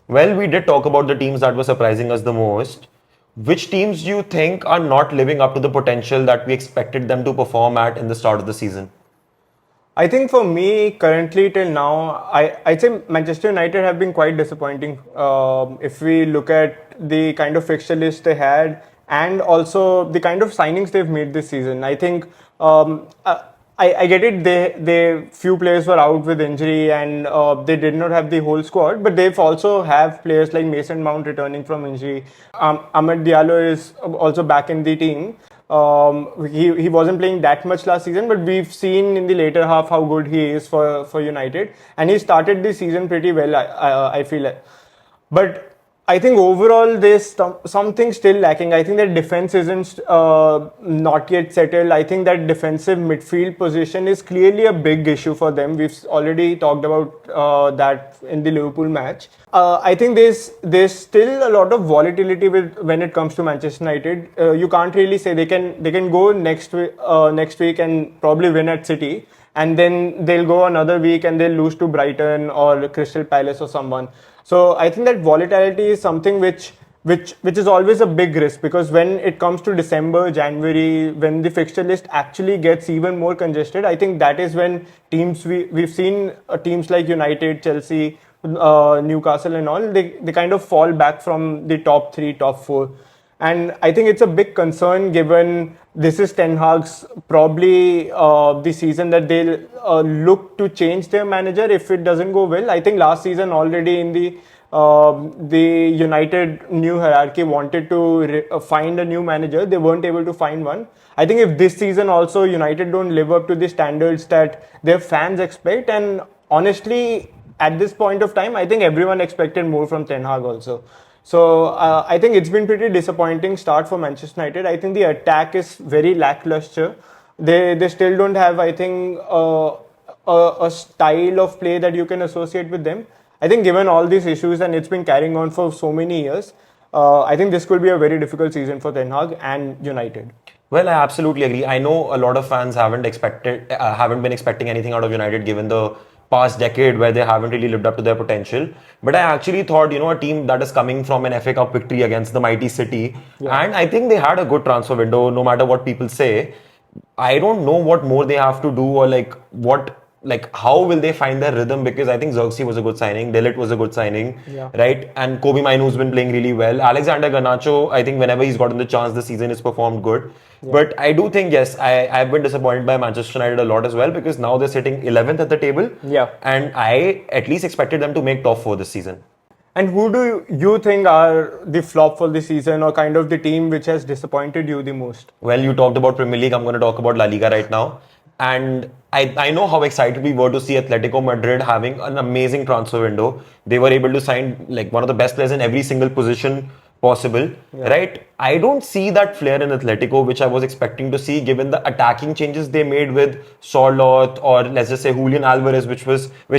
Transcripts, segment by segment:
Well, we did talk about the teams that were surprising us the most. Which teams do you think are not living up to the potential that we expected them to perform at in the start of the season? I think for me, currently till now, I'd say Manchester United have been quite disappointing. If we look at the kind of fixture list they had and also the kind of signings they've made this season, I think I get it. They few players were out with injury and they did not have the whole squad, but they've also have players like Mason Mount returning from injury. Ahmed Diallo is also back in the team. He wasn't playing that much last season, but we've seen in the later half how good he is for United, and he started the season pretty well. I feel like, but I think overall there's something still lacking. I think that defense isn't not yet settled. I think that defensive midfield position is clearly a big issue for them. We've already talked about that in the Liverpool match. I think there's still a lot of volatility with when it comes to Manchester United. You can't really say they can go next week and probably win at City, and then they'll go another week and they'll lose to Brighton or Crystal Palace or someone. So I think that volatility is something which is always a big risk, because when it comes to December, January, when the fixture list actually gets even more congested, I think that is when we've seen teams like United, Chelsea, Newcastle and all, they kind of fall back from the top three, top four. And I think it's a big concern, given this is Ten Hag's probably the season that they'll look to change their manager if it doesn't go well. I think last season already in the United new hierarchy wanted to find a new manager. They weren't able to find one. I think if this season also United don't live up to the standards that their fans expect, and honestly, at this point of time, I think everyone expected more from Ten Hag also. So I think it's been pretty disappointing start for Manchester United. I think the attack is very lackluster. They still don't have, I think, a style of play that you can associate with them. I think given all these issues, and it's been carrying on for so many years, I think this could be a very difficult season for Ten Hag and United. Well, I absolutely agree. I know a lot of fans haven't been expecting anything out of United given the past decade where they haven't really lived up to their potential. But I actually thought, a team that is coming from an FA Cup victory against the mighty City, and I think they had a good transfer window, no matter what people say. I don't know what more they have to do, or how will they find their rhythm, because I think Xerxes was a good signing, De Ligt was a good signing, right? And Kobe Mainoo's been playing really well. Alexander Garnacho, I think whenever he's gotten the chance this season, has performed good. But I do think, yes, I've been disappointed by Manchester United a lot as well, because now they're sitting 11th at the table. Yeah. And I at least expected them to make top 4 this season. And who do you think are the flop for the season, or kind of the team which has disappointed you the most? Well, you talked about Premier League. I'm going to talk about La Liga right now. And I know how excited we were to see Atletico Madrid having an amazing transfer window. They were able to sign like one of the best players in every single position possible, right? I don't see that flair in Atletico, which I was expecting to see, given the attacking changes they made with Sorloth, or let's just say Julian Alvarez, which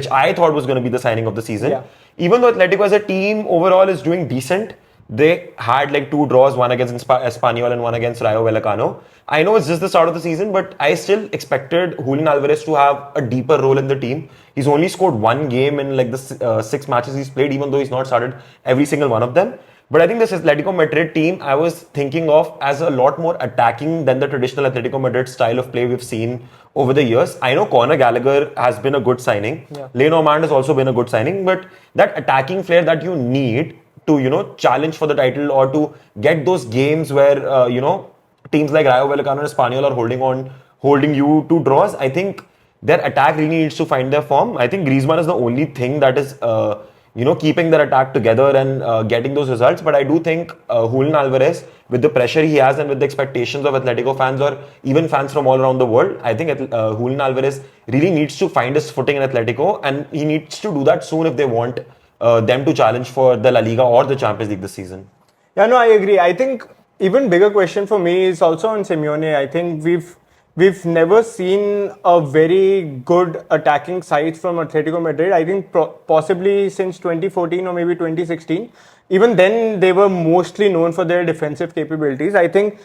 I thought was going to be the signing of the season. Yeah. Even though Atletico as a team overall is doing decent, they had like 2 draws, one against Espanyol and one against Rayo Vallecano. I know it's just the start of the season, but I still expected Julian Alvarez to have a deeper role in the team. He's only scored 1 game in like the 6 matches he's played, even though he's not started every single one of them. But I think this Atletico Madrid team, I was thinking of as a lot more attacking than the traditional Atletico Madrid style of play we've seen over the years. I know Conor Gallagher has been a good signing. Lane Ormond has also been a good signing, but that attacking flair that you need to, challenge for the title, or to get those games where, teams like Rayo Vallecano and Espanyol are holding you to draws, I think their attack really needs to find their form. I think Griezmann is the only thing that is, keeping their attack together and getting those results. But I do think Julian Alvarez, with the pressure he has and with the expectations of Atletico fans or even fans from all around the world, I think Julian Alvarez really needs to find his footing in Atletico, and he needs to do that soon if they want them to challenge for the La Liga or the Champions League this season. Yeah, no, I agree. I think even bigger question for me is also on Simeone. I think we've never seen a very good attacking side from Atletico Madrid. I think possibly since 2014 or maybe 2016. Even then, they were mostly known for their defensive capabilities. I think,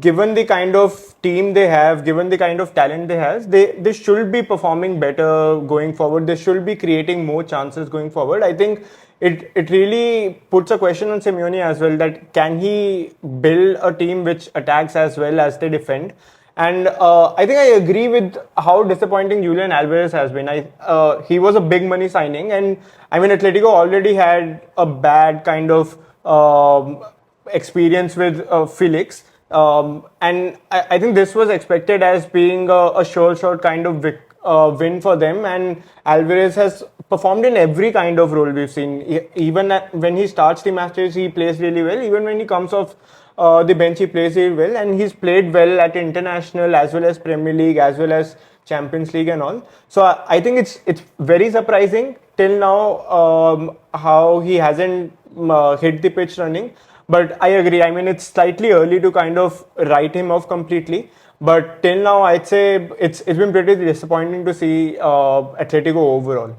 given the kind of team they have, given the kind of talent they have, they should be performing better going forward. They should be creating more chances going forward. I think it really puts a question on Simeone as well, that can he build a team which attacks as well as they defend. And I think I agree with how disappointing Julian Alvarez has been. He was a big money signing, and I mean Atletico already had a bad kind of experience with Felix. And I think this was expected as being a sure shot kind of win for them. And Alvarez has performed in every kind of role we've seen. Even when he starts the matches, he plays really well. Even when he comes off the bench, he plays really well. And he's played well at international as well as Premier League as well as Champions League and all. So I think it's very surprising till now how he hasn't hit the pitch running. But I agree. I mean, it's slightly early to kind of write him off completely. But till now, I'd say it's been pretty disappointing to see Atletico overall.